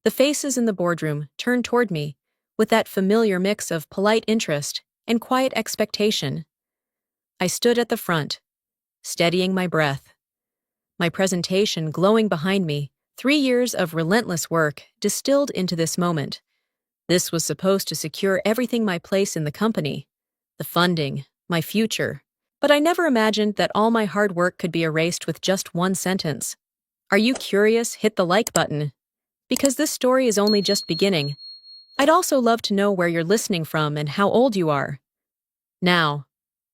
The faces in the boardroom turned toward me, with that familiar mix of polite interest and quiet expectation. I stood at the front, steadying my breath. My presentation glowing behind me, 3 years of relentless work distilled into this moment. This was supposed to secure everything: my place in the company, the funding, my future. But I never imagined that all my hard work could be erased with just one sentence. Are you curious? Hit the like button. Because this story is only just beginning. I'd also love to know where you're listening from and how old you are. Now,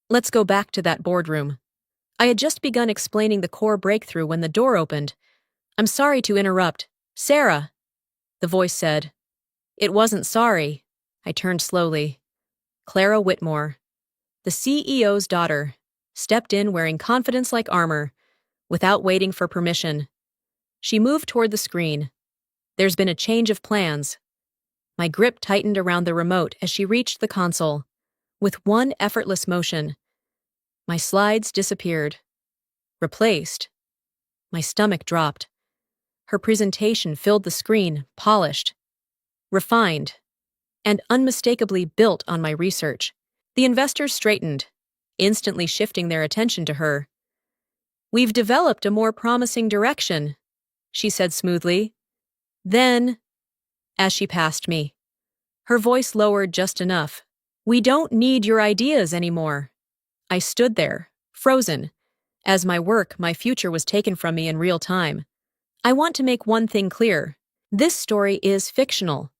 let's go back to that boardroom. I had just begun explaining the core breakthrough when the door opened. I'm sorry to interrupt. Sarah, the voice said. It wasn't sorry. I turned slowly. Clara Whitmore, the CEO's daughter, stepped in wearing confidence like armor, without waiting for permission. She moved toward the screen. There's been a change of plans. My grip tightened around the remote as she reached the console. With one effortless motion, my slides disappeared. Replaced. My stomach dropped. Her presentation filled the screen, polished, refined, and unmistakably built on my research. The investors straightened, instantly shifting their attention to her. We've developed a more promising direction, she said smoothly. Then, as she passed me, her voice lowered just enough. We don't need your ideas anymore. I stood there, frozen, as my work, my future was taken from me in real time. I want to make one thing clear. This story is fictional,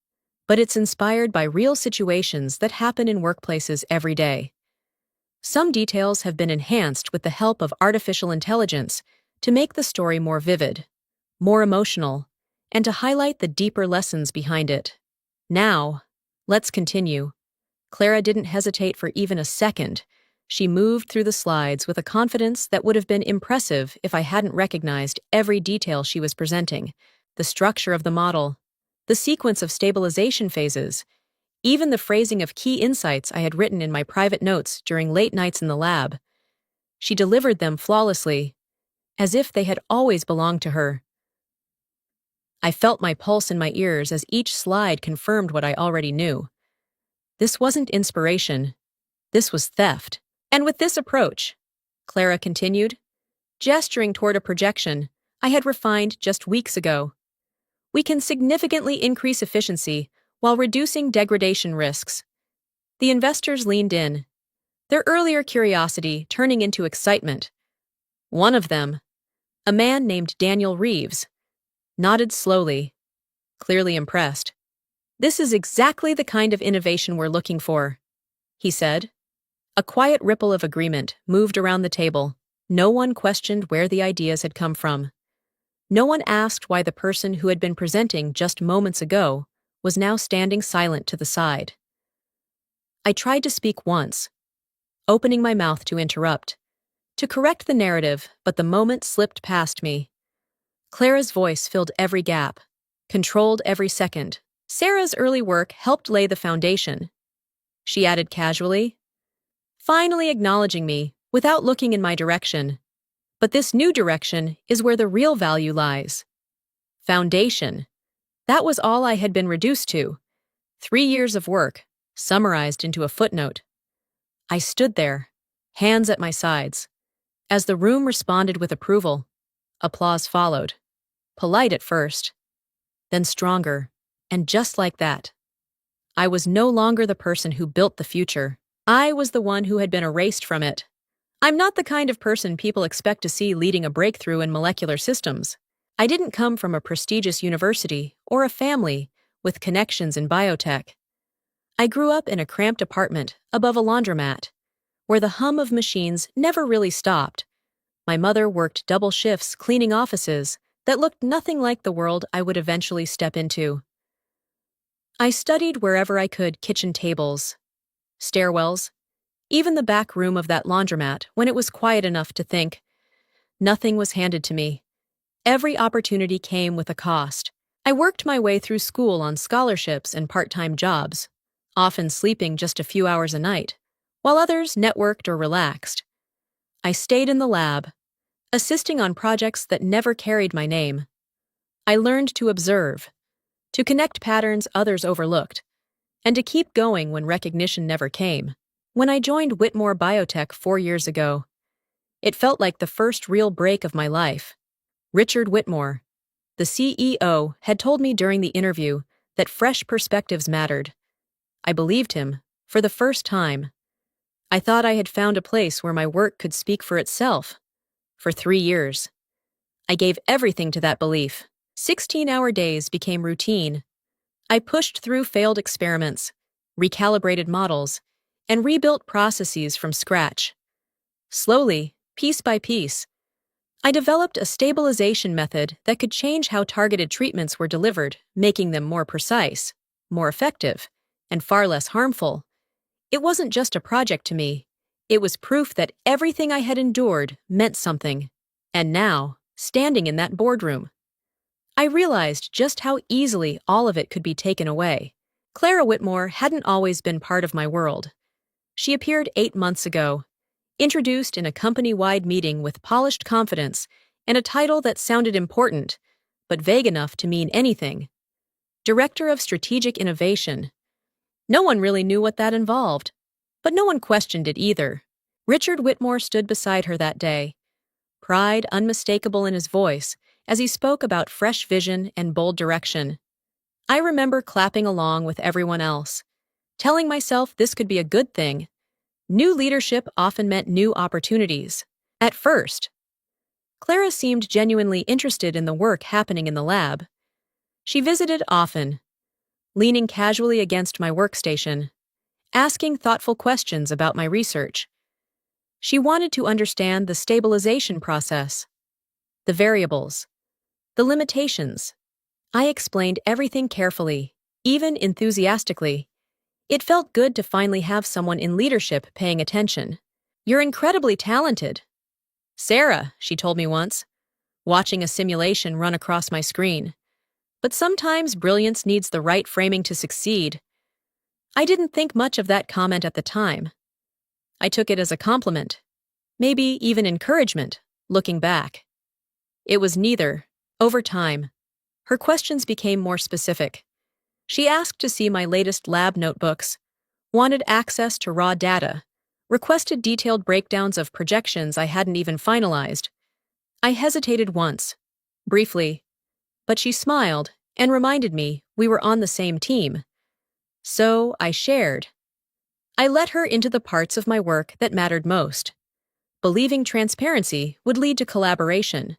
but it's inspired by real situations that happen in workplaces every day. Some details have been enhanced with the help of artificial intelligence to make the story more vivid, more emotional, and to highlight the deeper lessons behind it. Now, let's continue. Clara didn't hesitate for even a second. She moved through the slides with a confidence that would have been impressive if I hadn't recognized every detail she was presenting: the structure of the model, the sequence of stabilization phases, even the phrasing of key insights I had written in my private notes during late nights in the lab. She delivered them flawlessly, as if they had always belonged to her. I felt my pulse in my ears as each slide confirmed what I already knew. This wasn't inspiration. This was theft. And with this approach, Clara continued, gesturing toward a projection I had refined just weeks ago, we can significantly increase efficiency while reducing degradation risks. The investors leaned in, their earlier curiosity turning into excitement. One of them, a man named Daniel Reeves, nodded slowly, clearly impressed. This is exactly the kind of innovation we're looking for, he said. A quiet ripple of agreement moved around the table. No one questioned where the ideas had come from. No one asked why the person who had been presenting just moments ago was now standing silent to the side. I tried to speak once, opening my mouth to interrupt, to correct the narrative, but the moment slipped past me. Clara's voice filled every gap, controlled every second. Sarah's early work helped lay the foundation, she added casually, finally acknowledging me without looking in my direction. But this new direction is where the real value lies. Foundation. That was all I had been reduced to. 3 years of work, summarized into a footnote. I stood there, hands at my sides. As the room responded with approval, applause followed. Polite at first, then stronger, and just like that, I was no longer the person who built the future. I was the one who had been erased from it. I'm not the kind of person people expect to see leading a breakthrough in molecular systems. I didn't come from a prestigious university or a family with connections in biotech. I grew up in a cramped apartment above a laundromat, where the hum of machines never really stopped. My mother worked double shifts cleaning offices that looked nothing like the world I would eventually step into. I studied wherever I could: kitchen tables, stairwells, even the back room of that laundromat when it was quiet enough to think. Nothing was handed to me. Every opportunity came with a cost. I worked my way through school on scholarships and part-time jobs, often sleeping just a few hours a night, while others networked or relaxed. I stayed in the lab, assisting on projects that never carried my name. I learned to observe, to connect patterns others overlooked, and to keep going when recognition never came. When I joined Whitmore Biotech 4 years ago, it felt like the first real break of my life. Richard Whitmore, the CEO, had told me during the interview that fresh perspectives mattered. I believed him, for the first time. I thought I had found a place where my work could speak for itself. For 3 years, I gave everything to that belief. 16-hour days became routine. I pushed through failed experiments, recalibrated models, and rebuilt processes from scratch. Slowly, piece by piece, I developed a stabilization method that could change how targeted treatments were delivered, making them more precise, more effective, and far less harmful. It wasn't just a project to me. It was proof that everything I had endured meant something. And now, standing in that boardroom, I realized just how easily all of it could be taken away. Clara Whitmore hadn't always been part of my world. She appeared 8 months ago, introduced in a company-wide meeting with polished confidence and a title that sounded important, but vague enough to mean anything. Director of Strategic Innovation. No one really knew what that involved, but no one questioned it either. Richard Whitmore stood beside her that day, pride unmistakable in his voice as he spoke about fresh vision and bold direction. I remember clapping along with everyone else, telling myself this could be a good thing. New leadership often meant new opportunities. At first, Clara seemed genuinely interested in the work happening in the lab. She visited often, leaning casually against my workstation, asking thoughtful questions about my research. She wanted to understand the stabilization process, the variables, the limitations. I explained everything carefully, even enthusiastically. It felt good to finally have someone in leadership paying attention. "You're incredibly talented, Sarah," she told me once, watching a simulation run across my screen. "But sometimes brilliance needs the right framing to succeed." I didn't think much of that comment at the time. I took it as a compliment, maybe even encouragement, looking back. It was neither. Over time, her questions became more specific. She asked to see my latest lab notebooks, wanted access to raw data, requested detailed breakdowns of projections I hadn't even finalized. I hesitated once, briefly, but she smiled and reminded me we were on the same team. So I shared. I let her into the parts of my work that mattered most, believing transparency would lead to collaboration.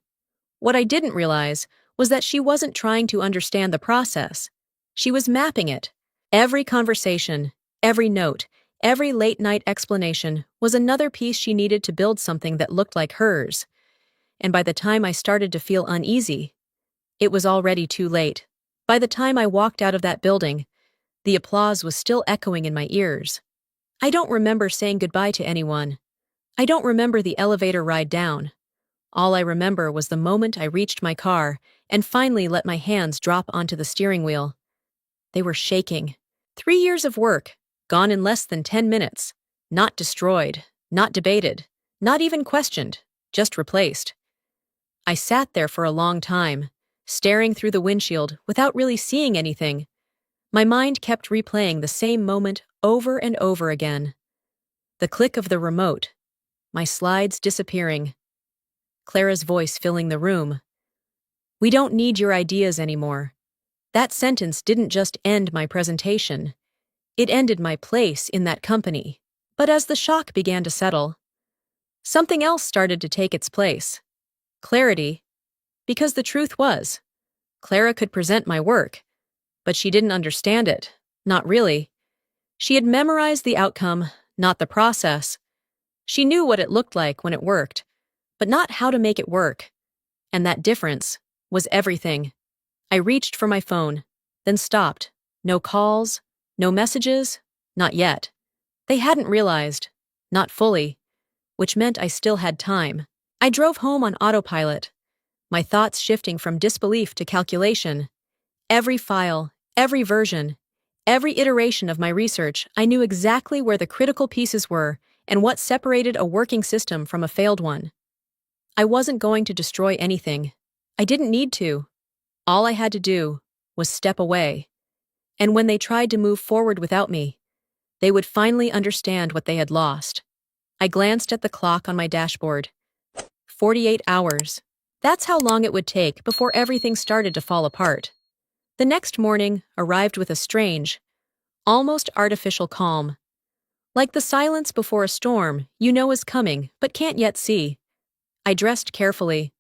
What I didn't realize was that she wasn't trying to understand the process. She was mapping it. Every conversation, every note, every late-night explanation was another piece she needed to build something that looked like hers. And by the time I started to feel uneasy, it was already too late. By the time I walked out of that building, the applause was still echoing in my ears. I don't remember saying goodbye to anyone. I don't remember the elevator ride down. All I remember was the moment I reached my car and finally let my hands drop onto the steering wheel. They were shaking. 3 years of work, gone in less than 10 minutes. Not destroyed, not debated, not even questioned, just replaced. I sat there for a long time, staring through the windshield without really seeing anything. My mind kept replaying the same moment over and over again. The click of the remote, my slides disappearing, Clara's voice filling the room. "We don't need your ideas anymore." That sentence didn't just end my presentation. It ended my place in that company. But as the shock began to settle, something else started to take its place. Clarity. Because the truth was, Clara could present my work, but she didn't understand it. Not really. She had memorized the outcome, not the process. She knew what it looked like when it worked, but not how to make it work. And that difference was everything. I reached for my phone, then stopped. No calls, no messages, not yet. They hadn't realized, not fully, which meant I still had time. I drove home on autopilot, my thoughts shifting from disbelief to calculation. Every file, every version, every iteration of my research, I knew exactly where the critical pieces were and what separated a working system from a failed one. I wasn't going to destroy anything. I didn't need to. All I had to do was step away. And when they tried to move forward without me, they would finally understand what they had lost. I glanced at the clock on my dashboard. 48 hours. That's how long it would take before everything started to fall apart. The next morning arrived with a strange, almost artificial calm. Like the silence before a storm you know is coming but can't yet see. I dressed carefully,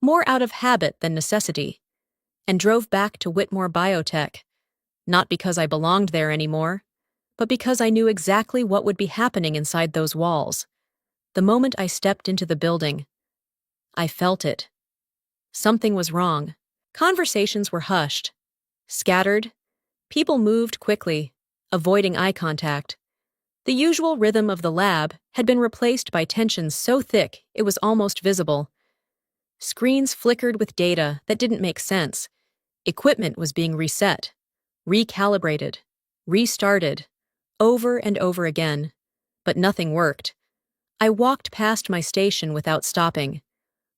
more out of habit than necessity, and drove back to Whitmore Biotech, not because I belonged there anymore, but because I knew exactly what would be happening inside those walls. The moment I stepped into the building, I felt it. Something was wrong. Conversations were hushed, scattered. People moved quickly, avoiding eye contact. The usual rhythm of the lab had been replaced by tension so thick it was almost visible. Screens flickered with data that didn't make sense. Equipment was being reset, recalibrated, restarted, over and over again. But nothing worked. I walked past my station without stopping,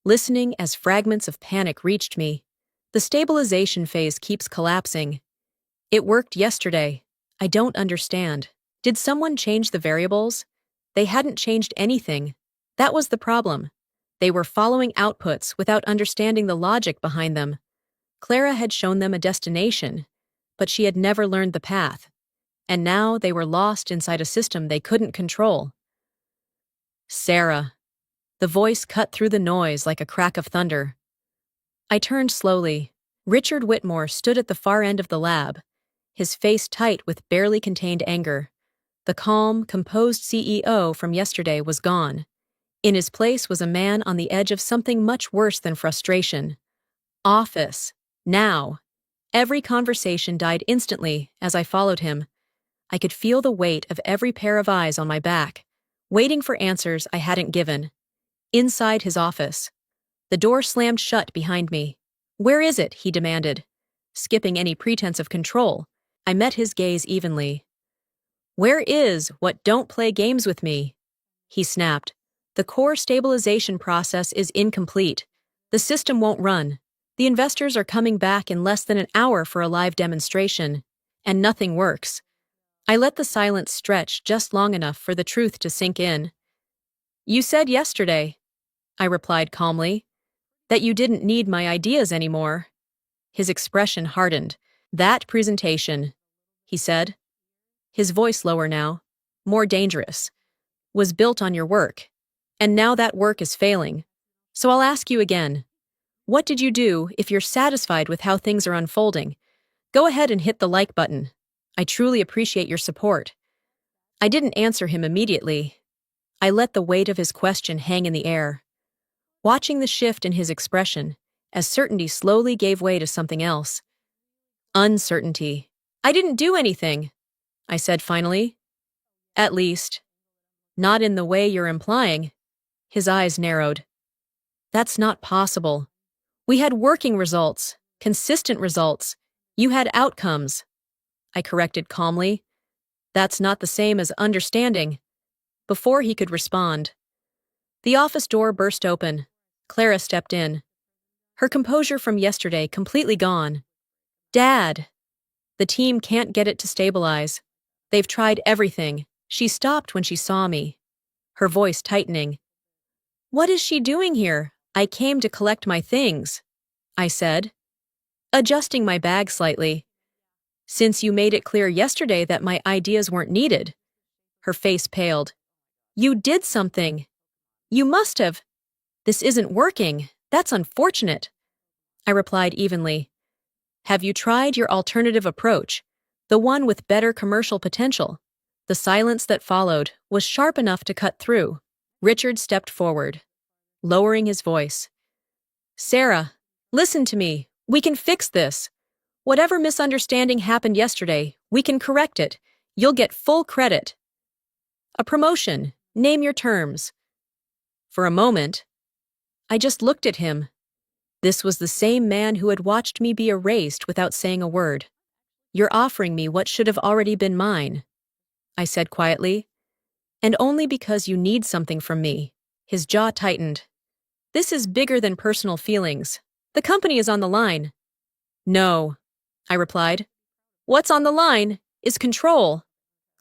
listening as fragments of panic reached me. The stabilization phase keeps collapsing. It worked yesterday. I don't understand. Did someone change the variables? They hadn't changed anything. That was the problem. They were following outputs without understanding the logic behind them. Clara had shown them a destination, but she had never learned the path. And now they were lost inside a system they couldn't control. Sarah. The voice cut through the noise like a crack of thunder. I turned slowly. Richard Whitmore stood at the far end of the lab, his face tight with barely contained anger. The calm, composed CEO from yesterday was gone. In his place was a man on the edge of something much worse than frustration. Office. Now. Every conversation died instantly as I followed him. I could feel the weight of every pair of eyes on my back, waiting for answers I hadn't given. Inside his office. The door slammed shut behind me. "Where is it?" he demanded. Skipping any pretense of control, I met his gaze evenly. "Where is what don't play games with me?" He snapped. "The core stabilization process is incomplete. The system won't run. The investors are coming back in less than an hour for a live demonstration, and nothing works." I let the silence stretch just long enough for the truth to sink in. "You said yesterday," I replied calmly, "that you didn't need my ideas anymore." His expression hardened. "That presentation," he said, his voice lower now, more dangerous, "was built on your work, and now that work is failing. So I'll ask you again. What did you do if you're satisfied with how things are unfolding? Go ahead and hit the like button. I truly appreciate your support." I didn't answer him immediately. I let the weight of his question hang in the air, watching the shift in his expression as certainty slowly gave way to something else. Uncertainty. "I didn't do anything," I said finally. "At least, not in the way you're implying." His eyes narrowed. "That's not possible. We had working results, consistent results. You had outcomes," I corrected calmly. "That's not the same as understanding." Before he could respond, the office door burst open. Clara stepped in, her composure from yesterday completely gone. "Dad, the team can't get it to stabilize. They've tried everything." She stopped when she saw me, her voice tightening. "What is she doing here?" "I came to collect my things," I said, adjusting my bag slightly. "Since you made it clear yesterday that my ideas weren't needed." Her face paled. "You did something. You must have." "This isn't working. That's unfortunate," I replied evenly. "Have you tried your alternative approach, the one with better commercial potential?" The silence that followed was sharp enough to cut through. Richard stepped forward, lowering his voice. "Sarah, listen to me. We can fix this. Whatever misunderstanding happened yesterday, we can correct it. You'll get full credit. A promotion. Name your terms." For a moment, I just looked at him. This was the same man who had watched me be erased without saying a word. "You're offering me what should have already been mine," I said quietly. "And only because you need something from me." His jaw tightened. "This is bigger than personal feelings. The company is on the line." "No," I replied. What's on the line is control.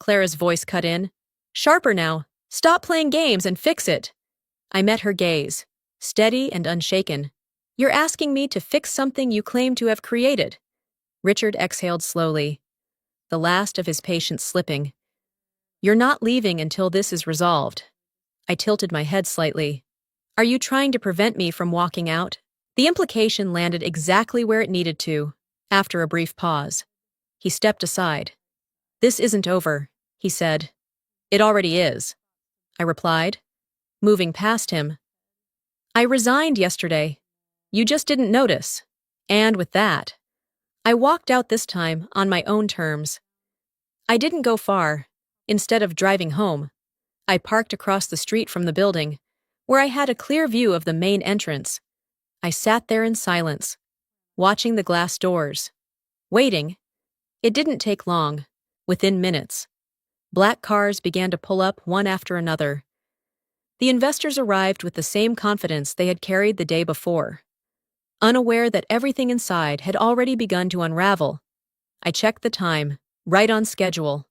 Clara's voice cut in. Sharper now. Stop playing games and fix it. I met her gaze, steady and unshaken. You're asking me to fix something you claim to have created. Richard exhaled slowly, the last of his patience slipping. You're not leaving until this is resolved. I tilted my head slightly. Are you trying to prevent me from walking out? The implication landed exactly where it needed to, after a brief pause. He stepped aside. This isn't over, he said. It already is, I replied, moving past him. I resigned yesterday. You just didn't notice. And with that, I walked out this time on my own terms. I didn't go far. Instead of driving home, I parked across the street from the building, where I had a clear view of the main entrance. I sat there in silence, watching the glass doors. Waiting. It didn't take long. Within minutes, black cars began to pull up one after another. The investors arrived with the same confidence they had carried the day before. Unaware that everything inside had already begun to unravel, I checked the time, right on schedule.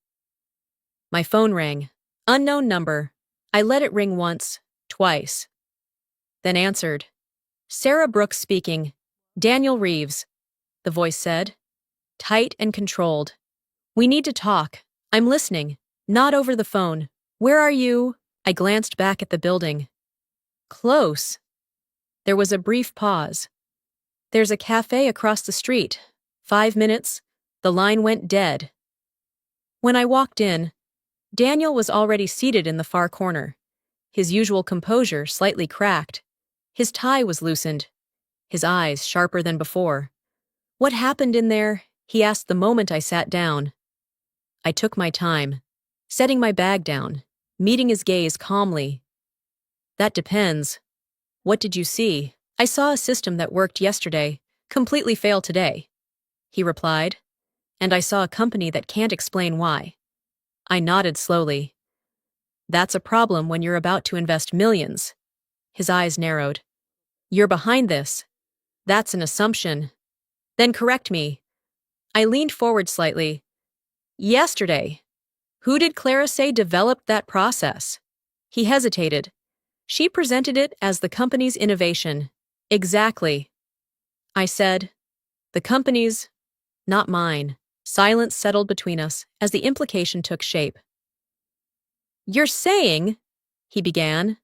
My phone rang. Unknown number. I let it ring once, twice. Then answered. Sarah Brooks speaking. Daniel Reeves, the voice said. Tight and controlled. We need to talk. I'm listening. Not over the phone. Where are you? I glanced back at the building. Close. There was a brief pause. There's a cafe across the street. 5 minutes. The line went dead. When I walked in, Daniel was already seated in the far corner, his usual composure slightly cracked. His tie was loosened, his eyes sharper than before. What happened in there? He asked the moment I sat down. I took my time, setting my bag down, meeting his gaze calmly. That depends. What did you see? I saw a system that worked yesterday, completely fail today, he replied, and I saw a company that can't explain why. I nodded slowly. That's a problem when you're about to invest millions. His eyes narrowed. You're behind this. That's an assumption. Then correct me. I leaned forward slightly. Yesterday. Who did Clara say developed that process? He hesitated. She presented it as the company's innovation. Exactly. I said, the company's, not mine. Silence settled between us as the implication took shape. You're saying, he began.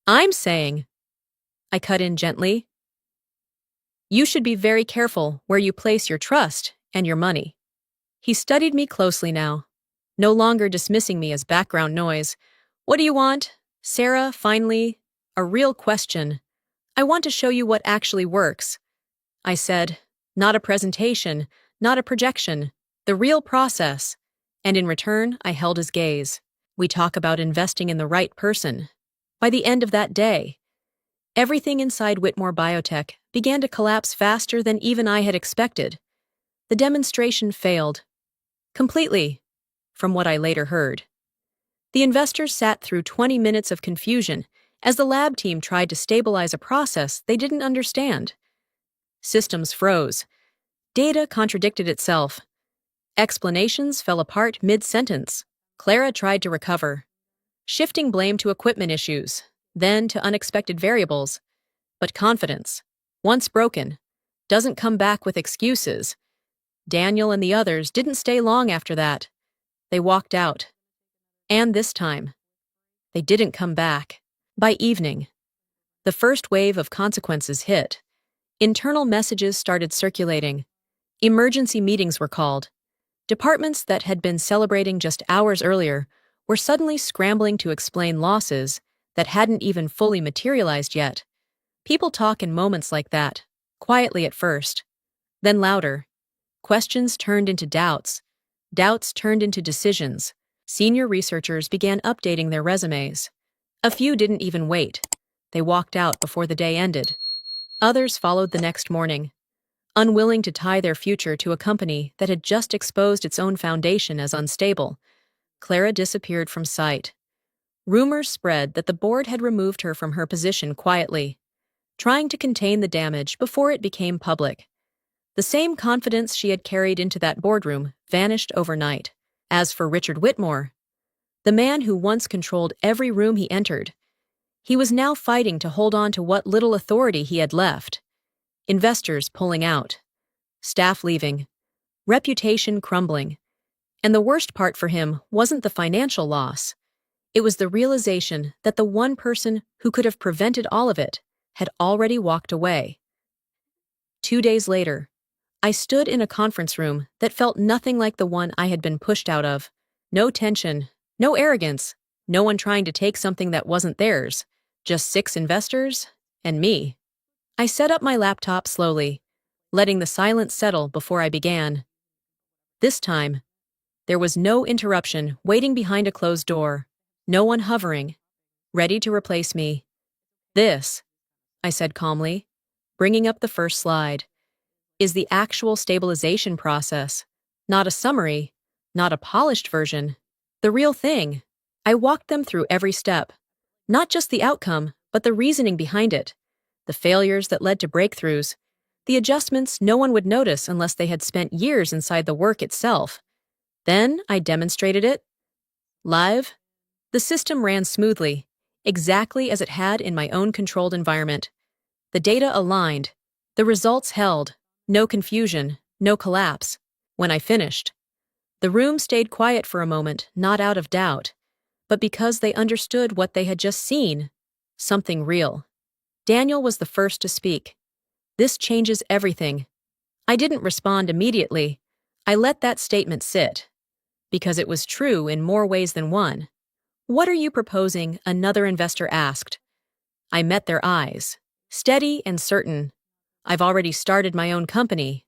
I'm saying, I cut in gently. You should be very careful where you place your trust and your money. He studied me closely now, no longer dismissing me as background noise. What do you want? Sarah, finally, a real question. I want to show you what actually works. I said, not a presentation, not a projection, the real process. And in return, I held his gaze. We talk about investing in the right person. By the end of that day, everything inside Whitmore Biotech began to collapse faster than even I had expected. The demonstration failed. Completely, from what I later heard. The investors sat through 20 minutes of confusion as the lab team tried to stabilize a process they didn't understand. Systems froze. Data contradicted itself. Explanations fell apart mid-sentence. Clara tried to recover, shifting blame to equipment issues, then to unexpected variables. But confidence, once broken, doesn't come back with excuses. Daniel and the others didn't stay long after that. They walked out. And this time, they didn't come back. By evening, the first wave of consequences hit. Internal messages started circulating. Emergency meetings were called. Departments that had been celebrating just hours earlier were suddenly scrambling to explain losses that hadn't even fully materialized yet. People talk in moments like that, quietly at first, then louder. Questions turned into doubts. Doubts turned into decisions. Senior researchers began updating their resumes. A few didn't even wait. They walked out before the day ended. Others followed the next morning, unwilling to tie their future to a company that had just exposed its own foundation as unstable. Clara disappeared from sight. Rumors spread that the board had removed her from her position quietly, trying to contain the damage before it became public. The same confidence she had carried into that boardroom vanished overnight. As for Richard Whitmore, the man who once controlled every room he entered, he was now fighting to hold on to what little authority he had left. Investors pulling out, staff leaving, reputation crumbling. And the worst part for him wasn't the financial loss. It was the realization that the one person who could have prevented all of it had already walked away. 2 days later, I stood in a conference room that felt nothing like the one I had been pushed out of. No tension, no arrogance, no one trying to take something that wasn't theirs, just 6 investors and me. I set up my laptop slowly, letting the silence settle before I began. This time, there was no interruption waiting behind a closed door, no one hovering, ready to replace me. This, I said calmly, bringing up the first slide, is the actual stabilization process, not a summary, not a polished version, the real thing. I walked them through every step, not just the outcome, but the reasoning behind it, the failures that led to breakthroughs, the adjustments no one would notice unless they had spent years inside the work itself. Then I demonstrated it. Live. The system ran smoothly, exactly as it had in my own controlled environment. The data aligned. The results held. No confusion, no collapse. When I finished, the room stayed quiet for a moment, not out of doubt, but because they understood what they had just seen. Something real. Daniel was the first to speak. This changes everything. I didn't respond immediately. I let that statement sit. Because it was true in more ways than one. "What are you proposing?" another investor asked. I met their eyes, steady and certain. "I've already started my own company."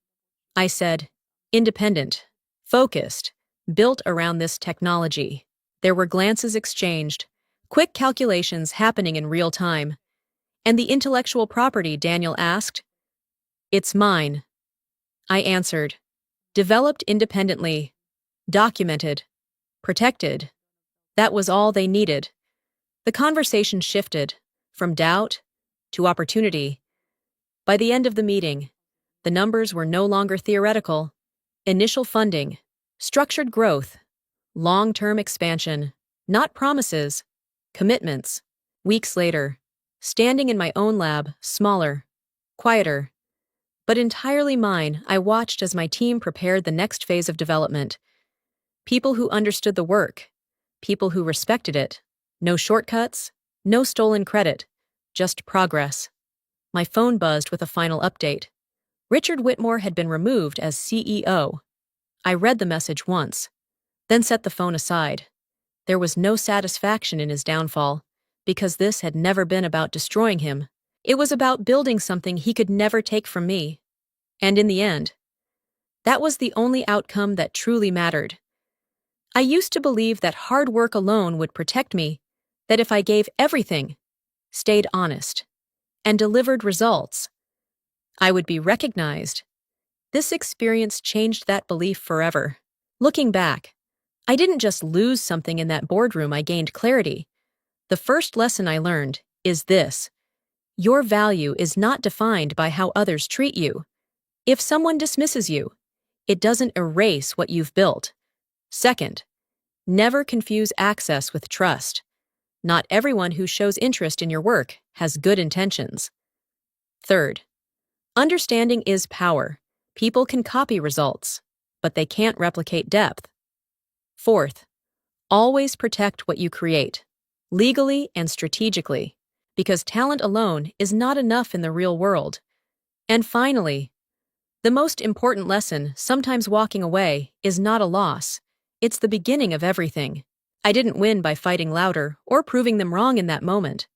I said, "Independent, focused, built around this technology." There were glances exchanged, quick calculations happening in real time. "And the intellectual property?" Daniel asked. "It's mine," I answered. "Developed independently, documented, protected." That was all they needed. The conversation shifted from doubt to opportunity. By the end of the meeting, the numbers were no longer theoretical. Initial funding, structured growth, long-term expansion, not promises, commitments. Weeks later, standing in my own lab, smaller, quieter, but entirely mine, I watched as my team prepared the next phase of development. People who understood the work, people who respected it. No shortcuts, no stolen credit, just progress. My phone buzzed with a final update. Richard Whitmore had been removed as CEO. I read the message once, then set the phone aside. There was no satisfaction in his downfall, because this had never been about destroying him. It was about building something he could never take from me. And in the end, that was the only outcome that truly mattered. I used to believe that hard work alone would protect me, that if I gave everything, stayed honest, and delivered results, I would be recognized. This experience changed that belief forever. Looking back, I didn't just lose something in that boardroom, I gained clarity. The first lesson I learned is this: your value is not defined by how others treat you. If someone dismisses you, it doesn't erase what you've built. Second, never confuse access with trust. Not everyone who shows interest in your work has good intentions. Third, understanding is power. People can copy results, but they can't replicate depth. Fourth, always protect what you create, legally and strategically, because talent alone is not enough in the real world. And finally, the most important lesson, sometimes walking away is not a loss. It's the beginning of everything. I didn't win by fighting louder or proving them wrong in that moment.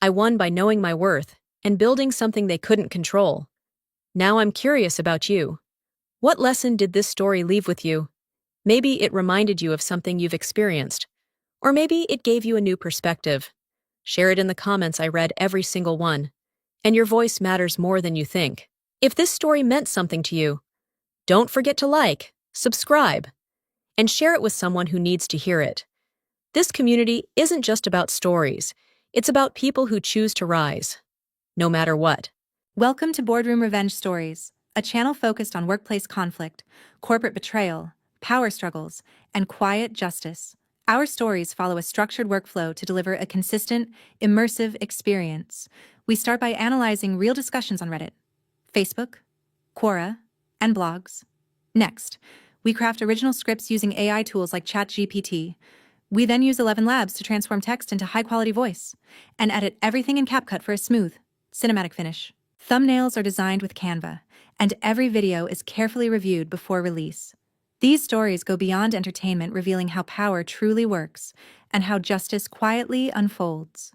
I won by knowing my worth and building something they couldn't control. Now I'm curious about you. What lesson did this story leave with you? Maybe it reminded you of something you've experienced, or maybe it gave you a new perspective. Share it in the comments. I read every single one, and your voice matters more than you think. If this story meant something to you, don't forget to like, subscribe, and share it with someone who needs to hear it. This community isn't just about stories. It's about people who choose to rise, no matter what. Welcome to Boardroom Revenge Stories. a channel focused on workplace conflict, corporate betrayal, power struggles, and quiet justice. Our stories follow a structured workflow to deliver a consistent, immersive experience. We start by analyzing real discussions on Reddit, Facebook, Quora, and blogs. Next, we craft original scripts using AI tools like ChatGPT. We then use 11 Labs to transform text into high-quality voice and edit everything in CapCut for a smooth, cinematic finish. Thumbnails are designed with Canva, and every video is carefully reviewed before release. These stories go beyond entertainment, revealing how power truly works and how justice quietly unfolds.